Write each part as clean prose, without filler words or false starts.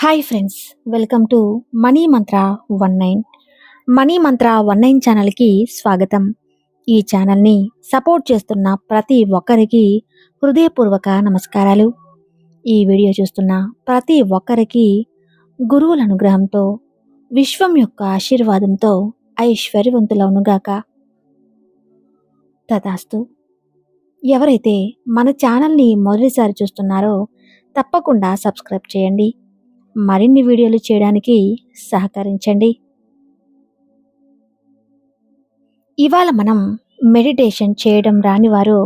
Hi friends, welcome to money Mantra 19. Money మంత్ర 19 ఛానల్కి స్వాగతం. ఈ ఛానల్ని సపోర్ట్ చేస్తున్న ప్రతి ఒక్కరికి హృదయపూర్వక నమస్కారాలు. ఈ వీడియో చూస్తున్న ప్రతి ఒక్కరికి గురువుల అనుగ్రహంతో, విశ్వం యొక్క ఆశీర్వాదంతో ఐశ్వర్యవంతులవునుగాక. తదాస్తు. ఎవరైతే మన ఛానల్ని మొదటిసారి చూస్తున్నారో తప్పకుండా సబ్స్క్రైబ్ చేయండి. మరిన్ని వీడియోలు చేయడానికి సహకరించండి. ఇవాళ మనం మెడిటేషన్ చేయడం రాని వారు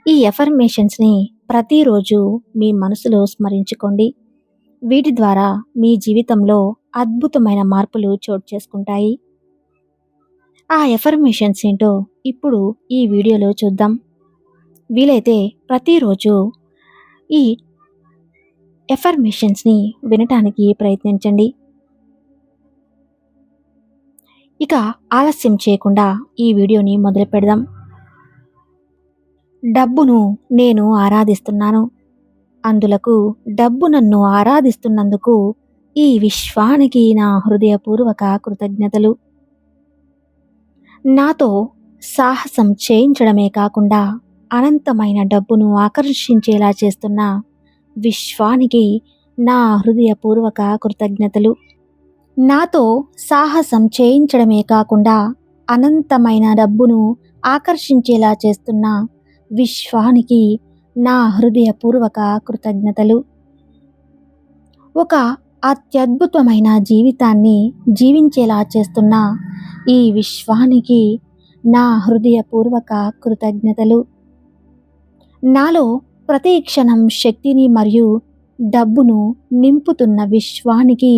ఈ ఎఫర్మేషన్స్ని ప్రతిరోజు మీ మనసులో స్మరించుకోండి. వీటి ద్వారా మీ జీవితంలో అద్భుతమైన మార్పులు చోటు చేసుకుంటాయి. ఆ ఎఫర్మేషన్స్ ఏంటో ఇప్పుడు ఈ వీడియోలో చూద్దాం. వీలైతే ప్రతిరోజు ఈ ఎఫర్మేషన్స్ని వినటానికి ప్రయత్నించండి. ఇక ఆలస్యం చేయకుండా ఈ వీడియోని మొదలు పెడదాం. డబ్బును నేను ఆరాధిస్తున్నాను. అందులకు డబ్బు నన్ను ఆరాధిస్తున్నందుకు ఈ విశ్వానికి నా హృదయపూర్వక కృతజ్ఞతలు. నాతో సాహసం చేయించడమే కాకుండా అనంతమైన డబ్బును ఆకర్షించేలా చేస్తున్న విశ్వానికి నా హృదయపూర్వక కృతజ్ఞతలు. నాతో సాహసం చేయించడమే కాకుండా అనంతమైన డబ్బును ఆకర్షించేలా చేస్తున్న విశ్వానికి నా హృదయపూర్వక కృతజ్ఞతలు. ఒక అత్యద్భుతమైన జీవితాన్ని జీవించేలా చేస్తున్న ఈ విశ్వానికి నా హృదయపూర్వక కృతజ్ఞతలు. నాలో ప్రతి క్షణం శక్తిని మరియు డబ్బును నింపుతున్న విశ్వానికి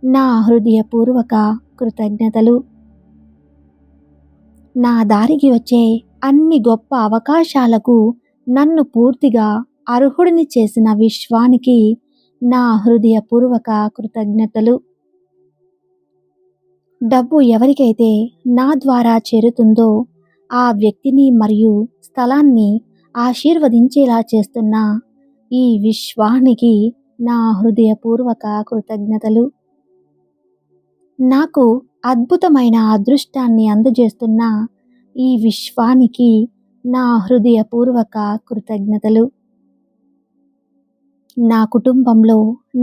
నా హృదయపూర్వక కృతజ్ఞతలు. నా దారికి వచ్చే అన్ని గొప్ప అవకాశాలకు నన్ను పూర్తిగా అర్హుడిని చేసిన విశ్వానికి నా హృదయపూర్వక కృతజ్ఞతలు. డబ్బు ఎవరికైతే నా ద్వారా చేరుతుందో ఆ వ్యక్తిని మరియు స్థలాన్ని ఆశీర్వదించేలా చేస్తున్న ఈ విశ్వానికి నా హృదయపూర్వక కృతజ్ఞతలు. నాకు అద్భుతమైన అదృష్టాన్ని అందజేస్తున్న ఈ విశ్వానికి నా హృదయపూర్వక కృతజ్ఞతలు. నా కుటుంబంలో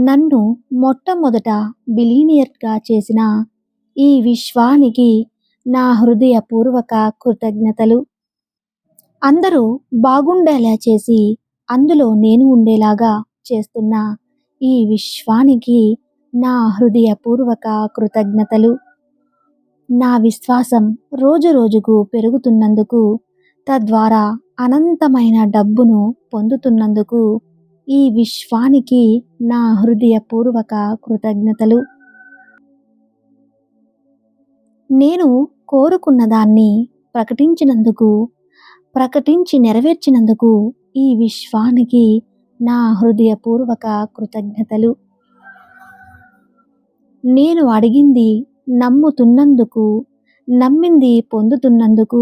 నన్ను మొట్టమొదట బిలీనియర్గా చేసిన ఈ విశ్వానికి నా హృదయపూర్వక కృతజ్ఞతలు. అందరూ బాగుండేలా చేసి అందులో నేను ఉండేలాగా చేస్తున్న ఈ విశ్వానికి నా హృదయపూర్వక కృతజ్ఞతలు. నా విశ్వాసం రోజు రోజుకు పెరుగుతున్నందుకు, తద్వారా అనంతమైన డబ్బును పొందుతున్నందుకు ఈ విశ్వానికి నా హృదయపూర్వక కృతజ్ఞతలు. నేను కోరుకున్న దాన్ని ప్రకటించి నెరవేర్చినందుకు ఈ విశ్వానికి నా హృదయపూర్వక కృతజ్ఞతలు. నేను అడిగింది నమ్ముతున్నందుకు, నమ్మింది పొందుతున్నందుకు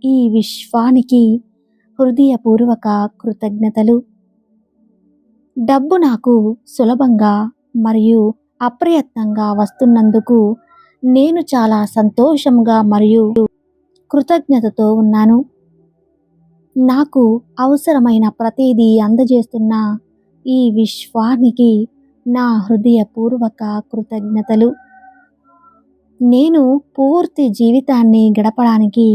ఈ విశ్వానికి హృదయపూర్వక కృతజ్ఞతలు. డబ్బు నాకు సులభంగా మరియు అప్రయత్నంగా వస్తున్నందుకు నేను చాలా సంతోషంగా మరియు కృతజ్ఞతతో ఉన్నాను. నాకు అవసరమైన ప్రతిదీ అందజేస్తున్న ఈ విశ్వానికి నా హృదయపూర్వక కృతజ్ఞతలు. నేను పూర్తి జీవితాన్ని గడపడానికి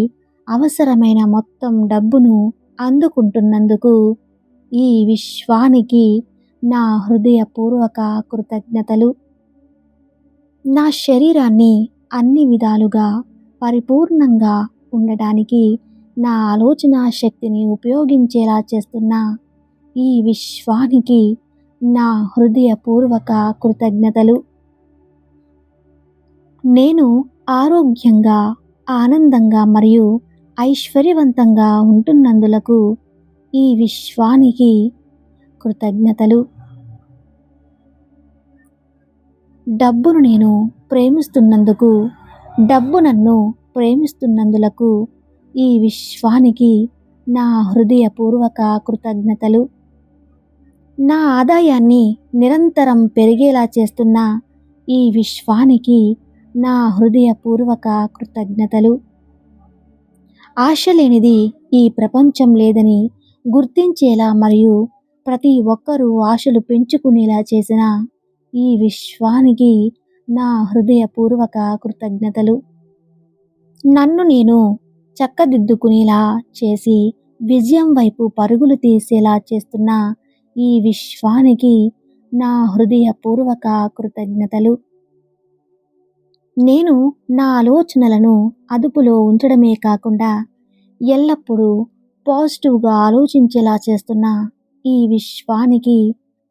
అవసరమైన మొత్తం డబ్బును అందుకుంటున్నందుకు ఈ విశ్వానికి నా హృదయపూర్వక కృతజ్ఞతలు. నా శరీరాన్ని అన్ని విధాలుగా పరిపూర్ణంగా ఉండడానికి నా ఆలోచన శక్తిని ఉపయోగించేలా చేస్తున్న ఈ విశ్వానికి నా హృదయపూర్వక కృతజ్ఞతలు. నేను ఆరోగ్యంగా, ఆనందంగా మరియు ఐశ్వర్యవంతంగా ఉంటున్నందులకు ఈ విశ్వానికి కృతజ్ఞతలు. డబ్బును నేను ప్రేమిస్తున్నందుకు, డబ్బు నన్ను ప్రేమిస్తున్నందులకు ఈ విశ్వానికి నా హృదయపూర్వక కృతజ్ఞతలు. నా ఆదాయాన్ని నిరంతరం పెరిగేలా చేస్తున్న ఈ విశ్వానికి నా హృదయపూర్వక కృతజ్ఞతలు. ఆశ లేనిది ఈ ప్రపంచం లేదని గుర్తించేలా మరియు ప్రతి ఒక్కరూ ఆశలు పెంచుకునేలా చేసిన ఈ విశ్వానికి నా హృదయపూర్వక కృతజ్ఞతలు. నన్ను నేను చక్కదిద్దుకునేలా చేసి విజయం వైపు పరుగులు తీసేలా చేస్తున్న ఈ విశ్వానికి నా హృదయపూర్వక కృతజ్ఞతలు. నేను నా ఆలోచనలను అదుపులో ఉంచడమే కాకుండా ఎల్లప్పుడూ పాజిటివ్గా ఆలోచించేలా చేస్తున్న ఈ విశ్వానికి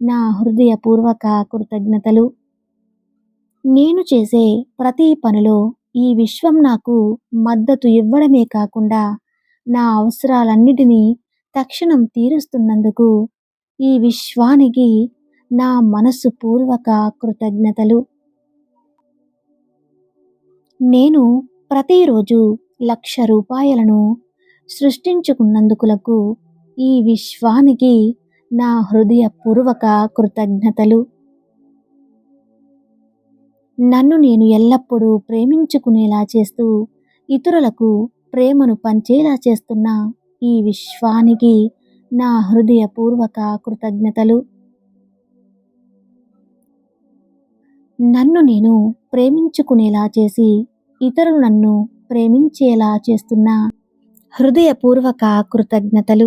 నా హృదయపూర్వక కృతజ్ఞతలు. నేను చేసే ప్రతి పనిలో ఈ విశ్వం నాకు మద్దతు ఇవ్వడమే కాకుండా నా అవసరాలన్నిటినీ తక్షణం తీరుస్తున్నందుకు ఈ విశ్వానికి నా మనస్సుపూర్వక కృతజ్ఞతలు. నేను ప్రతిరోజు ₹1,00,000 సృష్టించుకున్నందుకులకు ఈ విశ్వానికి నా హృదయపూర్వక కృతజ్ఞతలు. నన్ను నేను ఎల్లప్పుడూ ప్రేమించుకునేలా చేస్తూ ఇతరులకు ప్రేమను పంచేలా చేస్తున్న ఈ విశ్వానికి నా హృదయపూర్వక కృతజ్ఞతలు. నన్ను నేను ప్రేమించుకునేలా చేసి ఇతరులు నన్ను ప్రేమించేలా చేస్తున్న హృదయపూర్వక కృతజ్ఞతలు.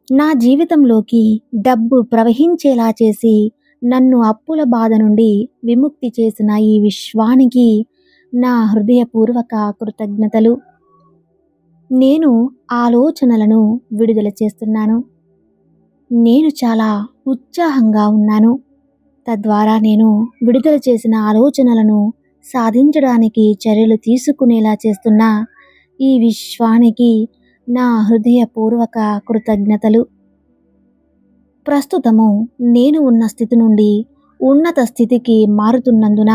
నా జీవితంలోకి డబ్బు ప్రవహించేలా చేసి నన్ను అప్పుల బాధ నుండి విముక్తి చేసిన ఈ విశ్వానికి నా హృదయపూర్వక కృతజ్ఞతలు. నేను ఆలోచనలను విడుదల చేస్తున్నాను. నేను చాలా ఉత్సాహంగా ఉన్నాను. తద్వారా నేను విడుదల చేసిన ఆలోచనలను సాధించడానికి చర్యలు తీసుకునేలా చేస్తున్న ఈ విశ్వానికి నా హృదయపూర్వక కృతజ్ఞతలు. ప్రస్తుతము నేను ఉన్న స్థితి నుండి ఉన్నత స్థితికి మారుతున్నందున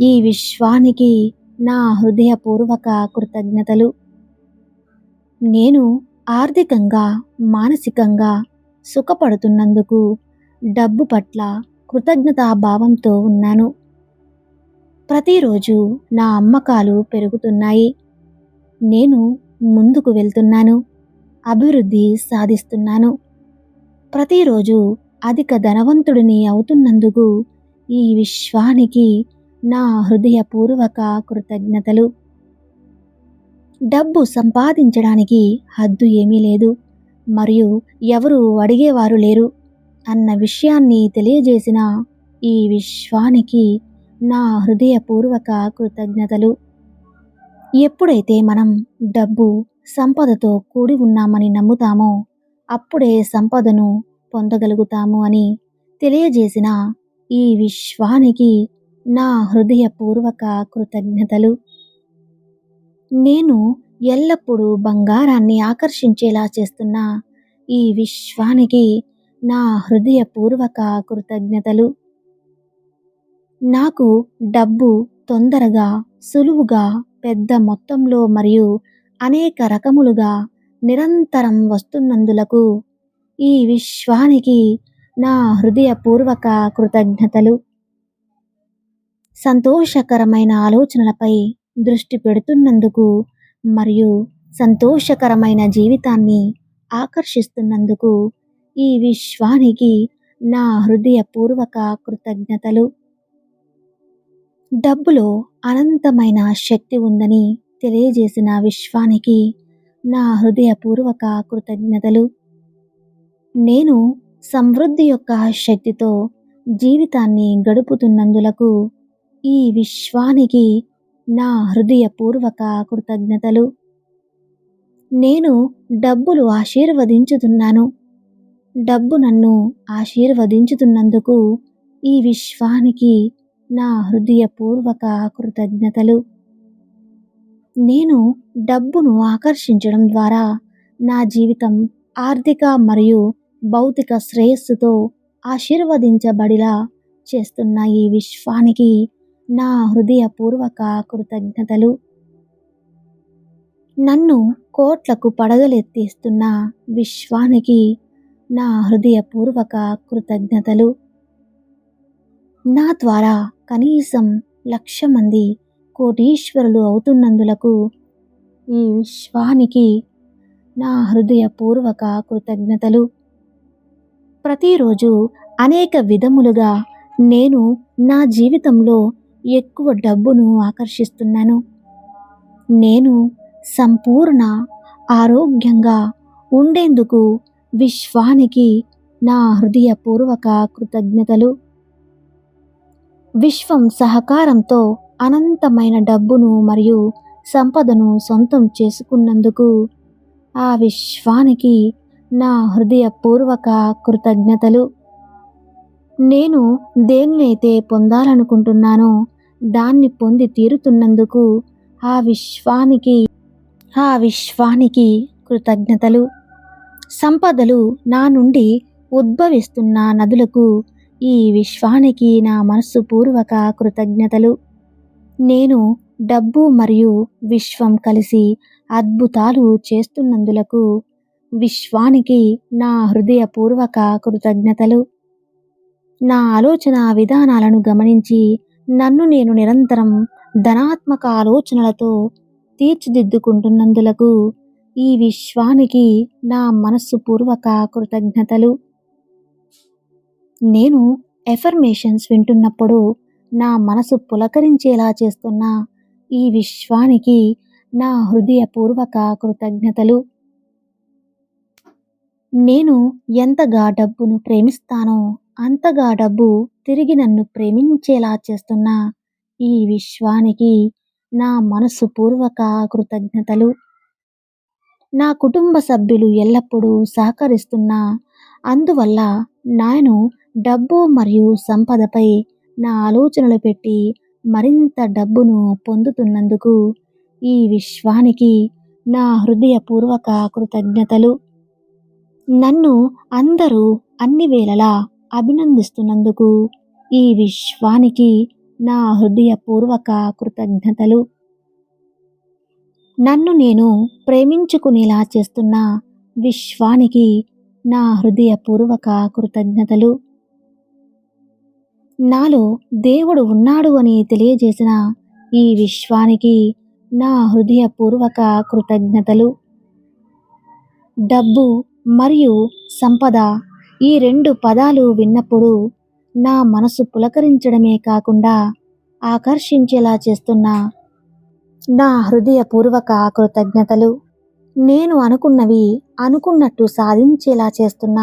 ఈ విశ్వానికి నా హృదయపూర్వక కృతజ్ఞతలు. నేను ఆర్థికంగా మానసికంగా సుఖపడుతున్నందుకు డబ్బు పట్ల కృతజ్ఞతాభావంతో ఉన్నాను. ప్రతిరోజు నా అమ్మకాలు పెరుగుతున్నాయి. నేను ముందుకు వెళ్తున్నాను. అభివృద్ధి సాధిస్తున్నాను. ప్రతిరోజు అధిక ధనవంతుడిని అవుతున్నందుకు ఈ విశ్వానికి నా హృదయపూర్వక కృతజ్ఞతలు. డబ్బు సంపాదించడానికి హద్దు ఏమీ లేదు మరియు ఎవరు అడిగేవారు లేరు అన్న విషయాన్ని తెలియజేసిన ఈ విశ్వానికి నా హృదయపూర్వక కృతజ్ఞతలు. ఎప్పుడైతే మనం డబ్బు సంపదతో కూడి ఉన్నామని నమ్ముతామో అప్పుడే సంపదను పొందగలుగుతాము అని తెలియజేసిన ఈ విశ్వానికి నా హృదయపూర్వక కృతజ్ఞతలు. నేను ఎల్లప్పుడూ బంగారాన్ని ఆకర్షించేలా చేస్తున్న ఈ విశ్వానికి నా హృదయపూర్వక కృతజ్ఞతలు. నాకు డబ్బు తొందరగా సులువుగా పెద్ద మొత్తంలో మరియు అనేక రకములుగా నిరంతరం వస్తున్నందులకు ఈ విశ్వానికి నా హృదయపూర్వక కృతజ్ఞతలు. సంతోషకరమైన ఆలోచనలపై దృష్టి పెడుతున్నందుకు మరియు సంతోషకరమైన జీవితాన్ని ఆకర్షిస్తున్నందుకు ఈ విశ్వానికి నా హృదయపూర్వక కృతజ్ఞతలు. డబ్బులో అనంతమైన శక్తి ఉందని తెలియజేసిన విశ్వానికి నా హృదయపూర్వక కృతజ్ఞతలు. నేను సమృద్ధి యొక్క శక్తితో జీవితాన్ని గడుపుతున్నందులకు ఈ విశ్వానికి నా హృదయపూర్వక కృతజ్ఞతలు. నేను డబ్బులు ఆశీర్వదించుతున్నాను. డబ్బు నన్ను ఆశీర్వదించుతున్నందుకు ఈ విశ్వానికి నా హృదయపూర్వక కృతజ్ఞతలు. నేను డబ్బును ఆకర్షించడం ద్వారా నా జీవితం ఆర్థిక మరియు భౌతిక శ్రేయస్సుతో ఆశీర్వదించబడిలా చేస్తున్న ఈ విశ్వానికి నా హృదయపూర్వక కృతజ్ఞతలు. నన్ను కోట్లకు పడగలెత్తిస్తున్న విశ్వానికి నా హృదయపూర్వక కృతజ్ఞతలు. నా ద్వారా కనీసం 1,00,000 మంది కోటీశ్వరులు అవుతున్నందులకు ఈ విశ్వానికి నా హృదయపూర్వక కృతజ్ఞతలు. ప్రతిరోజు అనేక విధములుగా నేను నా జీవితంలో ఎక్కువ డబ్బును ఆకర్షిస్తున్నాను. నేను సంపూర్ణ ఆరోగ్యంగా ఉండేందుకు విశ్వానికి నా హృదయపూర్వక కృతజ్ఞతలు. విశ్వం సహకారంతో అనంతమైన డబ్బును మరియు సంపదను సొంతం చేసుకున్నందుకు ఆ విశ్వానికి నా హృదయపూర్వక కృతజ్ఞతలు. నేను దేన్నైతే పొందాలనుకుంటున్నానో దాన్ని పొంది తీరుతున్నందుకు ఆ విశ్వానికి కృతజ్ఞతలు. సంపదలు నా నుండి ఉద్భవిస్తున్న నదులకు ఈ విశ్వానికి నా మనస్సుపూర్వక కృతజ్ఞతలు. నేను డబ్బు మరియు విశ్వం కలిసి అద్భుతాలు చేస్తున్నందులకు విశ్వానికి నా హృదయపూర్వక కృతజ్ఞతలు. నా ఆలోచన విధానాలను గమనించి నన్ను నేను నిరంతరం ధనాత్మక ఆలోచనలతో తీర్చిదిద్దుకుంటున్నందులకు ఈ విశ్వానికి నా మనస్సుపూర్వక కృతజ్ఞతలు. నేను ఎఫర్మేషన్స్ వింటున్నప్పుడు నా మనసు పులకరించేలా చేస్తున్న ఈ విశ్వానికి నా హృదయపూర్వక కృతజ్ఞతలు. నేను ఎంతగా డబ్బును ప్రేమిస్తానో అంతగా డబ్బు తిరిగి నన్ను ప్రేమించేలా చేస్తున్న ఈ విశ్వానికి నా మనస్సుపూర్వక కృతజ్ఞతలు. నా కుటుంబ సభ్యులు ఎల్లప్పుడూ సహకరిస్తున్న అందువల్ల నేను డబ్బు మరియు సంపదపై నా ఆలోచనలు పెట్టి మరింత డబ్బును పొందుతున్నందుకు ఈ విశ్వానికి నా హృదయపూర్వక కృతజ్ఞతలు. నన్ను అందరూ అన్ని వేళలా అభినందిస్తున్నందుకు ఈ విశ్వానికి నా హృదయపూర్వక కృతజ్ఞతలు. నన్ను నేను ప్రేమించుకునేలా చేస్తున్న విశ్వానికి నా హృదయపూర్వక కృతజ్ఞతలు. నాలో దేవుడు ఉన్నాడు అని తెలియజేసిన ఈ విశ్వానికి నా హృదయపూర్వక కృతజ్ఞతలు. డబ్బు మరియు సంపద ఈ 2 పదాలు విన్నప్పుడు నా మనసు పులకరించడమే కాకుండా ఆకర్షించేలా చేస్తున్న నా హృదయపూర్వక కృతజ్ఞతలు. నేను అనుకున్నవి అనుకున్నట్టు సాధించేలా చేస్తున్న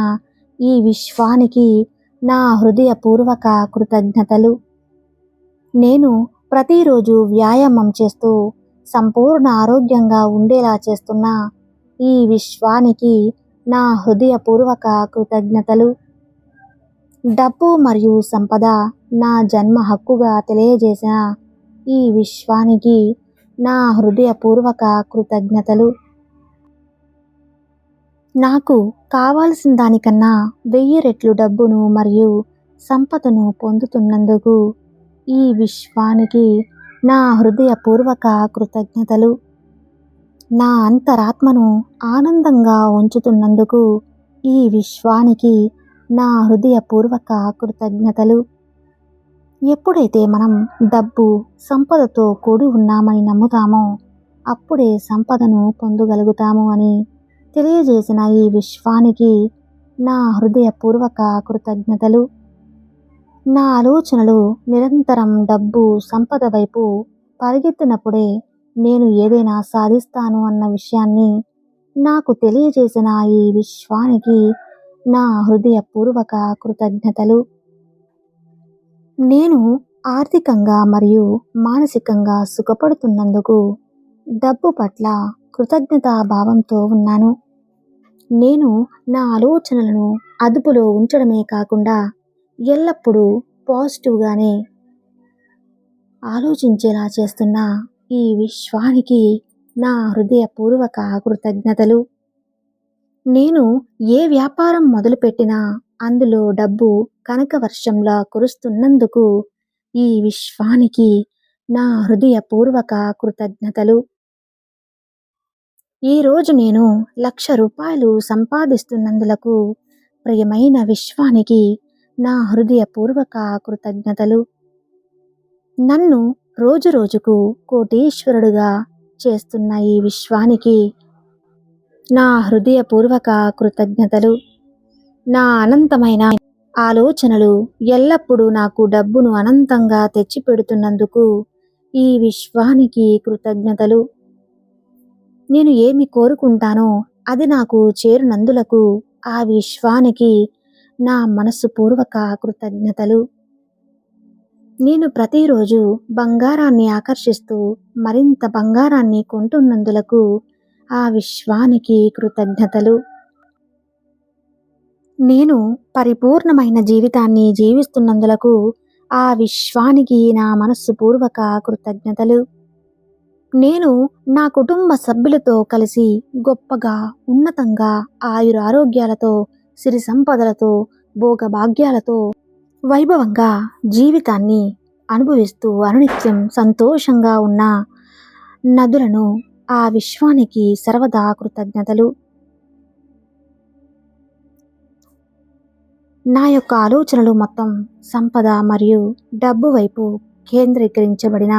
ఈ విశ్వానికి నా హృదయపూర్వక కృతజ్ఞతలు. నేను ప్రతిరోజు వ్యాయామం చేస్తూ సంపూర్ణ ఆరోగ్యంగా ఉండేలా చేస్తున్న ఈ విశ్వానికి నా హృదయపూర్వక కృతజ్ఞతలు. డబ్బు మరియు సంపద నా జన్మ హక్కుగా తెలియజేసిన ఈ విశ్వానికి నా హృదయపూర్వక కృతజ్ఞతలు. నాకు కావాల్సిన దానికన్నా 1000 రెట్లు డబ్బును మరియు సంపదను పొందుతున్నందుకు ఈ విశ్వానికి నా హృదయపూర్వక కృతజ్ఞతలు. నా అంతరాత్మను ఆనందంగా ఉంచుతున్నందుకు ఈ విశ్వానికి నా హృదయపూర్వక కృతజ్ఞతలు. ఎప్పుడైతే మనం డబ్బు సంపదతో కూడి ఉన్నామని నమ్ముతామో అప్పుడే సంపదను పొందగలుగుతాము అని తెలియజేసిన ఈ విశ్వానికి నా హృదయపూర్వక కృతజ్ఞతలు. నా ఆలోచనలు నిరంతరం డబ్బు సంపద వైపు పరిగెత్తినప్పుడే నేను ఏదైనా సాధిస్తాను అన్న విషయాన్ని నాకు తెలియజేసిన ఈ విశ్వానికి నా హృదయపూర్వక కృతజ్ఞతలు. నేను ఆర్థికంగా మరియు మానసికంగా సుఖపడుతున్నందుకు డబ్బు పట్ల కృతజ్ఞతా భావంతో ఉన్నాను. నేను నా ఆలోచనలను అదుపులో ఉంచడమే కాకుండా ఎల్లప్పుడూ పాజిటివ్గానే ఆలోచించేలా చేస్తున్న ఈ విశ్వానికి నా హృదయపూర్వక కృతజ్ఞతలు. నేను ఏ వ్యాపారం మొదలుపెట్టినా అందులో డబ్బు కనకవర్షంలా కురుస్తున్నందుకు ఈ విశ్వానికి నా హృదయపూర్వక కృతజ్ఞతలు. ఈరోజు నేను 1,00,000 రూపాయలు సంపాదిస్తున్నందులకు ప్రియమైన విశ్వానికి నా హృదయపూర్వక కృతజ్ఞతలు. నన్ను రోజురోజుకు కోటీశ్వరుడుగా చేస్తున్న ఈ విశ్వానికి నా హృదయపూర్వక కృతజ్ఞతలు. నా అనంతమైన ఆలోచనలు ఎల్లప్పుడూ నాకు డబ్బును అనంతంగా తెచ్చిపెడుతున్నందుకు ఈ విశ్వానికి కృతజ్ఞతలు. నేను ఏమి కోరుకుంటానో అది నాకు చేరునందులకు ఆ విశ్వానికి నా మనస్సుపూర్వక కృతజ్ఞతలు. నేను ప్రతిరోజు బంగారాన్ని ఆకర్షిస్తూ మరింత బంగారాన్ని కొంటున్నందులకు ఆ విశ్వానికి కృతజ్ఞతలు. నేను పరిపూర్ణమైన జీవితాన్ని జీవిస్తున్నందులకు ఆ విశ్వానికి నా మనస్సుపూర్వక కృతజ్ఞతలు. నేను నా కుటుంబ సభ్యులతో కలిసి గొప్పగా, ఉన్నతంగా, ఆయురారోగ్యాలతో, సిరి సంపదలతో, భోగభాగ్యాలతో, వైభవంగా జీవితాన్ని అనుభవిస్తూ అనునిత్యం సంతోషంగా ఉన్న నదులను ఆ విశ్వానికి సర్వదా కృతజ్ఞతలు. నా యొక్క ఆలోచనలు మొత్తం సంపద మరియు డబ్బు వైపు కేంద్రీకరించబడిన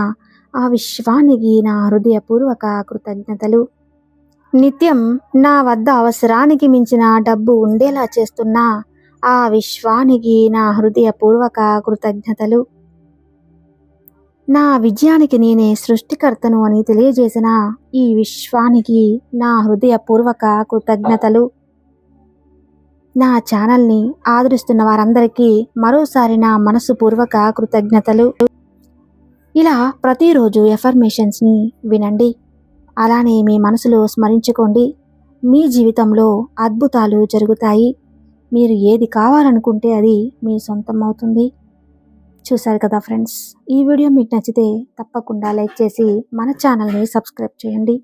ఆ విశ్వానికి నా హృదయపూర్వక కృతజ్ఞతలు. నిత్యం నా వద్ద అవసరానికి మించిన డబ్బు ఉండేలా చేస్తున్న ఆ విశ్వానికి నా హృదయపూర్వక కృతజ్ఞతలు. నా విజయానికి నేనే సృష్టికర్తను అని తెలియజేసిన ఈ విశ్వానికి నా హృదయపూర్వక కృతజ్ఞతలు. నా ఛానల్ని ఆదరిస్తున్న వారందరికీ మరోసారి నా మనసుపూర్వక కృతజ్ఞతలు. ఇలా ప్రతిరోజు ఎఫర్మేషన్స్ని వినండి. అలానే మీ మనసులో స్మరించుకోండి. మీ జీవితంలో అద్భుతాలు జరుగుతాయి. మీరు ఏది కావాలనుకుంటే అది మీ సొంతం అవుతుంది. చూశారు కదా ఫ్రెండ్స్, ఈ వీడియో మీకు నచ్చితే తప్పకుండా లైక్ చేసి మన ఛానల్ని సబ్స్క్రైబ్ చేయండి.